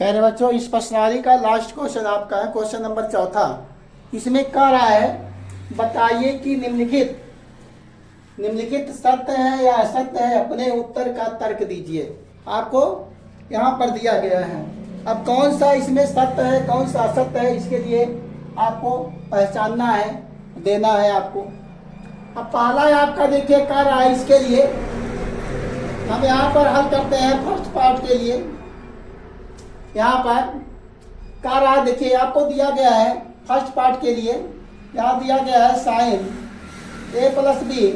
कह रहे बच्चों, इस प्रश्नावली का लास्ट क्वेश्चन आपका है, क्वेश्चन नंबर 4। इसमें कह रहा है बताइए कि निम्नलिखित सत्य है या असत्य है, अपने उत्तर का तर्क दीजिए। आपको यहाँ पर दिया गया है। अब कौन सा इसमें सत्य है, कौन सा असत्य है, इसके लिए आपको पहचानना है, देना है आपको। अब पहला आपका देखिए कह रहा है, इसके लिए हम यहाँ पर हल करते हैं फर्स्ट पार्ट के लिए। यहाँ पर कह रहा है, देखिए आपको दिया गया है फर्स्ट पार्ट के लिए, यहाँ दिया गया है साइन ए प्लस बी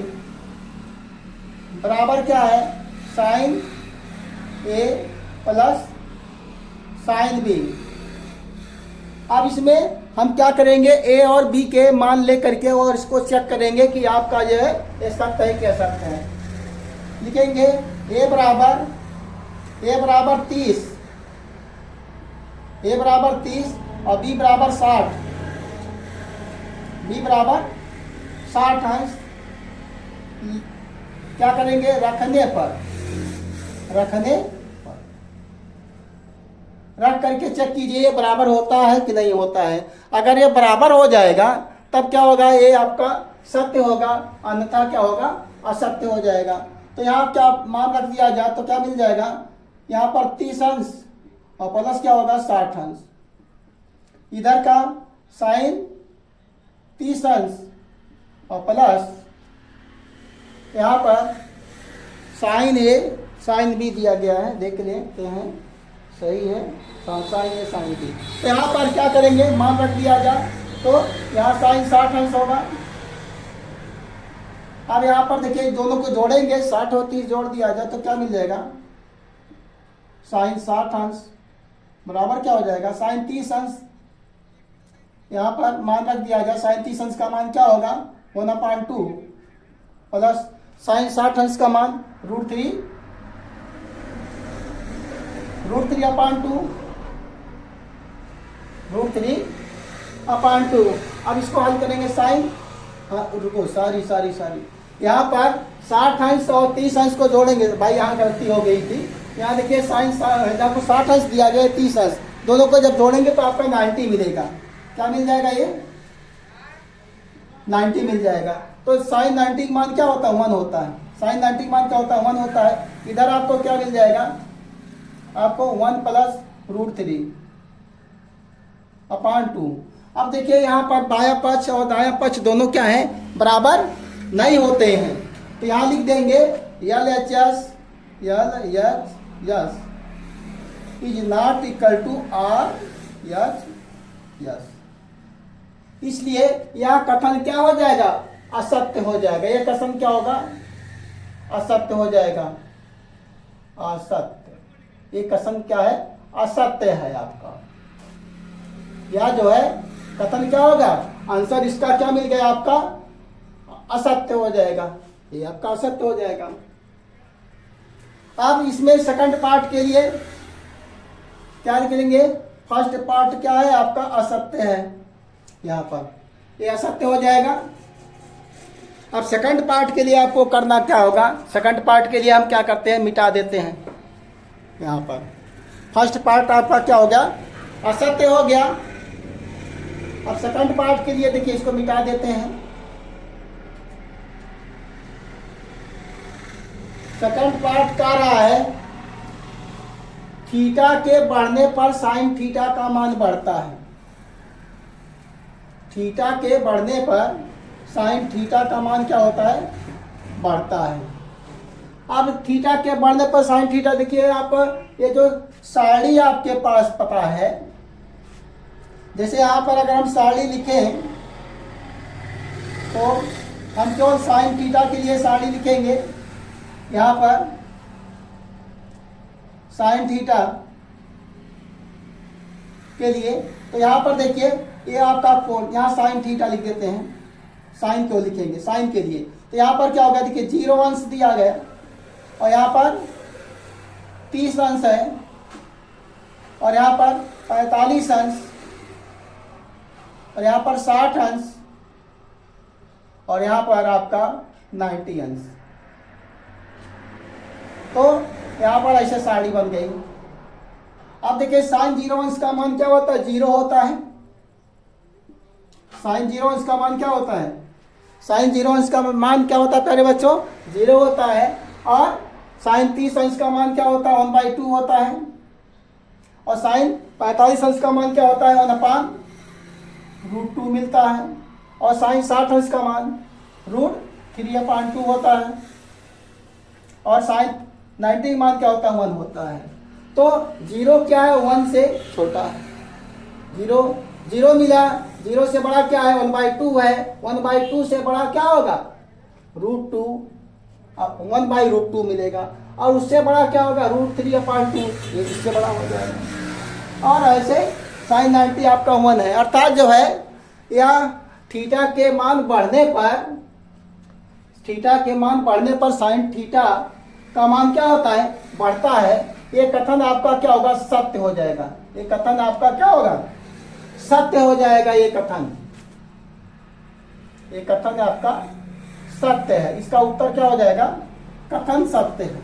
बराबर क्या है, साइन ए प्लस साइन बी। अब इसमें हम क्या करेंगे, ए और बी के मान ले करके और इसको चेक करेंगे कि आपका जो है ये सत्य है कि असत्य है। लिखेंगे ए बराबर 30, ए बराबर 30 और बी बराबर 60, बी बराबर 60 अंश क्या करेंगे, रखने पर रख करके चेक कीजिए ये बराबर होता है कि नहीं होता है। अगर ये बराबर हो जाएगा तब क्या होगा, ये आपका सत्य होगा, अन्यथा क्या होगा, असत्य हो जाएगा। तो यहाँ क्या मान रख दिया जाए तो क्या मिल जाएगा, यहाँ पर 30 अंश और प्लस क्या होगा 60 अंश, इधर का साइन 30 अंश और प्लस यहाँ पर साइन ए साइन बी दिया गया है, देख लेते हैं सही है, साइन ए साइन बी। तो यहाँ पर क्या करेंगे, मान रख दिया जाए तो यहाँ साइन 60 अंश होगा। अब यहाँ पर देखिए दोनों को जोड़ेंगे, 60 और 30 जोड़ दिया जाए तो क्या मिल जाएगा, साइन 60 अंश बराबर क्या हो जाएगा, साइन 30 अंश। यहाँ पर मान रख दिया जाए, साइन 30 अंश का मान क्या होगा, 1/2 प्लस साइन 60 अंश का मान √3 √3/2। अब इसको हल करेंगे साइन, रुको सारी यहाँ पर 60 अंश और 30 अंश को जोड़ेंगे, भाई यहाँ गलती हो गई थी। यहाँ देखिए साइन आपको 60 अंश दिया गया है, 30 अंश, दोनों को जब जोड़ेंगे तो आपका 90 मिलेगा। क्या मिल जाएगा, ये 90 मिल जाएगा। तो साइन 90 का मान क्या होता है, 1 होता है। साइन 90 का मान क्या होता है, 1 होता है। इधर आपको क्या मिल जाएगा, आपको 1 प्लस √3/2। अब देखिए यहाँ पर बायां पक्ष और दायां पक्ष दोनों क्या है, बराबर नहीं होते हैं। तो यहाँ लिख देंगे LHS is not equal to RHS। इसलिए यह कथन क्या हो जाएगा, असत्य हो जाएगा। यह कथन क्या होगा, असत्य हो जाएगा, असत्य। ये कथन क्या है, असत्य है आपका। यह जो है कथन क्या होगा, आंसर इसका क्या मिल गया, आपका असत्य हो जाएगा, ये आपका असत्य हो जाएगा। अब इसमें सेकंड पार्ट के लिए क्या करेंगे, फर्स्ट पार्ट क्या है आपका, असत्य है, यहाँ पर ये असत्य हो जाएगा। अब सेकंड पार्ट के लिए आपको करना क्या होगा, सेकंड पार्ट के लिए हम क्या करते हैं, मिटा देते हैं। यहाँ पर फर्स्ट पार्ट आपका क्या हो गया, असत्य हो गया। अब सेकंड पार्ट के लिए देखिए इसको मिटा देते हैं। सेकंड पार्ट कह रहा है थीटा के बढ़ने पर साइन थीटा का मान बढ़ता है। थीटा के बढ़ने पर साइन थीटा का मान क्या होता है, बढ़ता है। अब थीटा के बढ़ने पर साइन थीटा, देखिए आप ये जो सारणी आपके पास पता है, जैसे यहाँ पर अगर हम सारणी लिखें तो हम केवल साइन थीटा के लिए सारणी लिखेंगे। यहाँ पर साइन थीटा के लिए, तो यहाँ पर देखिए ये आपका कोण, यहाँ साइन थीटा लिख देते हैं, साइन क्यों लिखेंगे, साइन के लिए। तो यहाँ पर क्या होगा, देखिए 0 अंश दिया गया और यहाँ पर 30 अंश है और यहाँ पर 45 अंश और यहाँ पर 60 अंश और यहाँ पर आपका 90 अंश। तो यहाँ पर ऐसे सारणी बन गई। अब देखिए साइन 0 अंश का मान क्या होता है, 0 होता है। साइन 0 अंश का मान क्या होता है, साइन 0 अंश का मान क्या होता है प्यारे बच्चों, 0 होता है। और साइन 30 अंश का मान क्या होता है, 1/2 होता है। और साइन 45 अंश का मान क्या होता है, 1/√2 मिलता है। और साइन 60 अंश का मान √3/2 होता है। और साइन 90 का मान क्या होता है, 1 होता है। तो 0 क्या है, 1 से छोटा है। 0 मिला, 0 से बड़ा क्या है, 1/2 है। 1/2 से बड़ा क्या होगा, √2, 1/√2 मिलेगा। और उससे बड़ा क्या होगा, √3/2, ये इससे बड़ा हो जाएगा। और ऐसे साइन 90 आपका 1 है। अर्थात जो है यह थीटा के मान बढ़ने पर साइन थीटा का मान क्या होता है, बढ़ता है। ये कथन आपका क्या होगा, सत्य हो जाएगा। ये कथन आपका क्या होगा, सत्य हो जाएगा। ये कथन आपका सत्य है। इसका उत्तर क्या हो जाएगा, कथन सत्य है।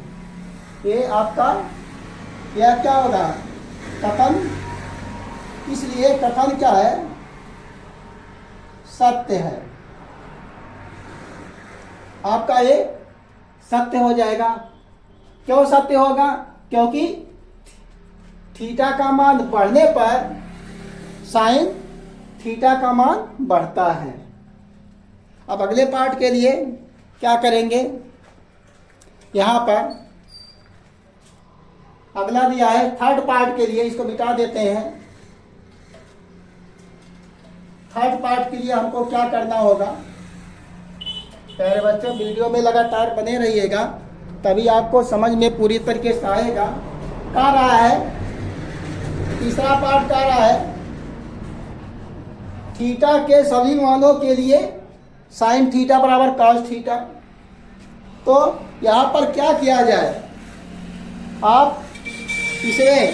ये आपका यह क्या होगा, कथन। इसलिए कथन क्या है, सत्य है। आपका ये सत्य हो जाएगा। क्यों सत्य होगा, क्योंकि थीटा का मान बढ़ने पर साइन थीटा का मान बढ़ता है। अब अगले पार्ट के लिए क्या करेंगे, यहां पर अगला दिया है थर्ड पार्ट के लिए, इसको मिटा देते हैं। थर्ड पार्ट के लिए हमको क्या करना होगा, प्यारे बच्चों वीडियो में लगातार बने रहिएगा, तभी आपको समझ में पूरी तरीके से आएगा। कह रहा है, तीसरा पार्ट कह रहा है, थीटा के सभी मानों के लिए साइन थीटा बराबर कॉस थीटा। तो यहां पर क्या किया जाए, आप इसमें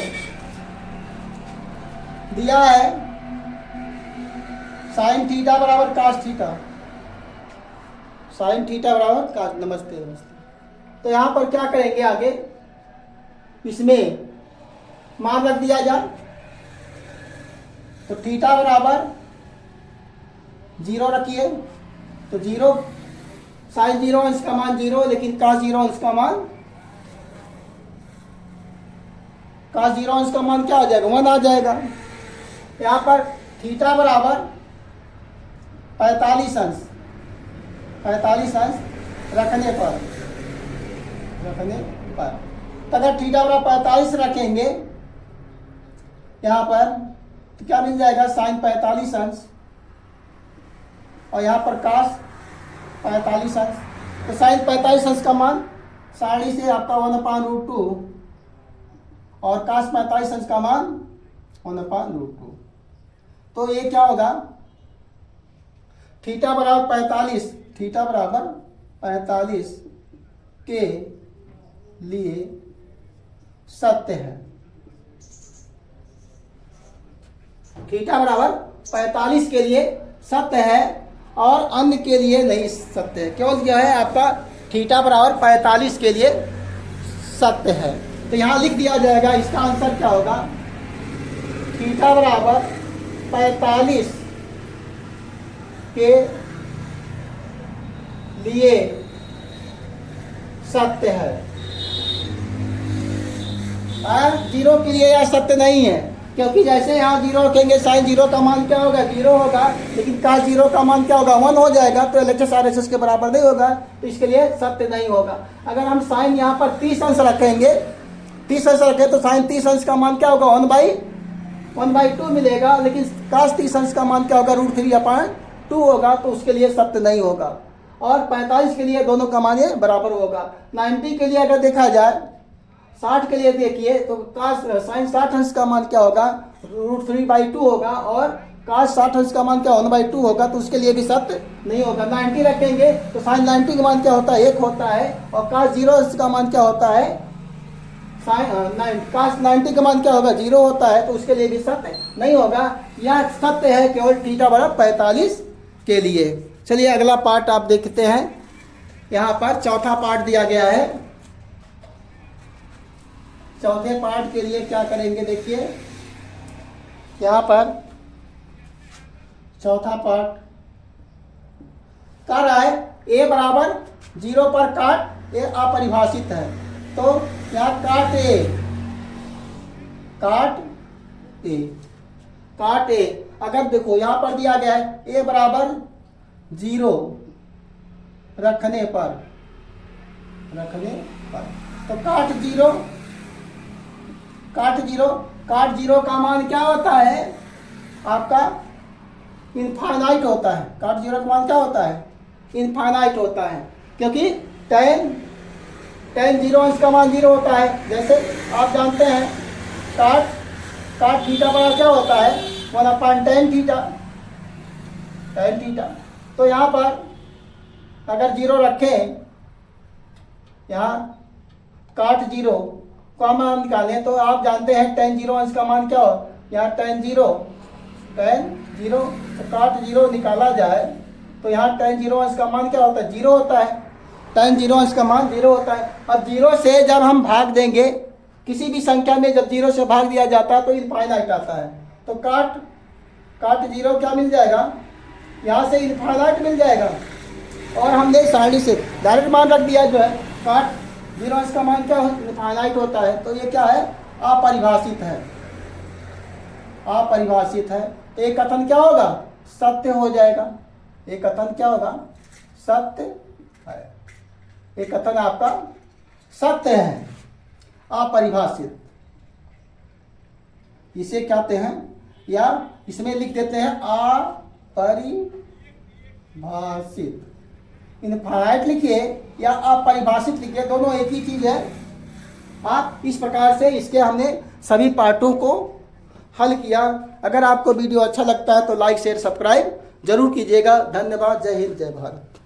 दिया है साइन थीटा बराबर कॉस थीटा, साइन थीटा बराबर कॉस। नमस्ते। तो यहां पर क्या करेंगे, आगे इसमें मान रख दिया जाए। तो थीटा बराबर 0 रखिए। तो 0 साइन 0 अंश का मान 0, लेकिन कॉस 0 अंश का मान, कॉस 0 अंश का मान क्या आ जाएगा, 1 आ जाएगा। यहां पर थीटा बराबर 45 अंश, 45 अंश रखने पर तो अगर थीटा बराबर 45 रखेंगे यहां पर, तो क्या मिल जाएगा, साइन 45 अंश। और यहाँ पर cos 45 अंश। तो साइन 45 अंश का मान साड़ी से आपका 1/√2 और cos 45 अंश का मान 1/√2। तो ये क्या होगा, थीटा बराबर 45, थीटा बराबर 45 के लिए सत्य है। थीटा बराबर 45 के लिए सत्य है और अन्य के लिए नहीं सत्य है। केवल यह है आपका थीटा बराबर 45 के लिए सत्य है। तो यहाँ लिख दिया जाएगा, इसका आंसर क्या होगा, थीटा बराबर 45 के लिए सत्य है। 0 के लिए यह सत्य नहीं है, क्योंकि जैसे यहाँ 0 रखेंगे साइन 0 का मान क्या होगा, 0 होगा, लेकिन cos 0 का मान क्या होगा, 1 हो जाएगा। तो LHS RHS के बराबर नहीं होगा, तो इसके लिए सत्य नहीं होगा। अगर हम साइन यहाँ पर 30 अंश रखेंगे, 30 अंश रखें तो साइन 30 अंश का मान क्या होगा, 1/2 मिलेगा, लेकिन cos 30 अंश का मान क्या होगा, √3/2 होगा। तो उसके लिए सत्य नहीं होगा। और 45 के लिए दोनों का मान ये बराबर होगा। 90 के लिए अगर देखा जाए, 60 के लिए देखिए, तो cos साइन 60 अंश का मान क्या होगा, √3/2 होगा। और cos 60 अंश का मान क्या 1/2 होगा। तो उसके लिए भी सत्य नहीं होगा। 90 रखेंगे तो साइन 90 का मान क्या होता है, 1 होता है। और cos 0 अंश का मान क्या होता है, cos 90 का मान क्या होगा, 0 होता है। तो उसके लिए भी सत्य नहीं होगा। यह सत्य है केवल थीटा बराबर 45 के लिए। चलिए अगला पार्ट आप देखते हैं। यहाँ पर चौथा पार्ट दिया गया है। चौथे पार्ट के लिए क्या करेंगे, देखिए यहाँ पर चौथा पार्ट कर रहा है ए बराबर 0 पर काट ए अपरिभाषित है। तो यहाँ काट ए अगर देखो यहाँ पर दिया गया है ए बराबर 0 रखने पर तो काट जीरो का मान क्या होता है आपका, इनफाइनाइट होता है। काट जीरो का मान क्या होता है, इनफाइनाइट होता है, क्योंकि टेन जीरो अंश का मान 0 होता है। जैसे आप जानते हैं काट थीटा बराबर क्या होता है 1/tan थीटा। तो यहाँ पर अगर 0 रखें, यहाँ काट जीरो का मान निकालें तो आप जानते हैं tan जीरो अंश का मान क्या हो, यहाँ tan जीरो तो काट जीरो निकाला जाए तो यहाँ tan जीरो अंश का मान क्या होता है, 0 होता है। tan जीरो अंश का मान 0 होता है। अब 0 से जब हम भाग देंगे, किसी भी संख्या में जब 0 से भाग दिया जाता है तो इनफाइनाइट आता है। तो काट जीरो क्या मिल जाएगा, यहाँ से इनफाइनाइट मिल जाएगा। और हमने सारणी से डायरेक्ट मान रख दिया जो है काट जीरो अंश का मान क्या इनफाइनाइट होता है। तो ये क्या है, अपरिभाषित है। तो एक कथन क्या होगा, सत्य हो जाएगा। एक कथन क्या होगा, सत्य है। एक कथन आपका सत्य है, अपरिभाषित। इसे कहते हैं, या इसमें लिख देते हैं अपरिभाषित। इनफाइनाइट लिखिए या अपरिभाषित लिखिए, दोनों एक ही चीज है। आप इस प्रकार से इसके हमने सभी पार्टों को हल किया। अगर आपको वीडियो अच्छा लगता है तो लाइक शेयर सब्सक्राइब जरूर कीजिएगा। धन्यवाद। जय हिंद, जय भारत।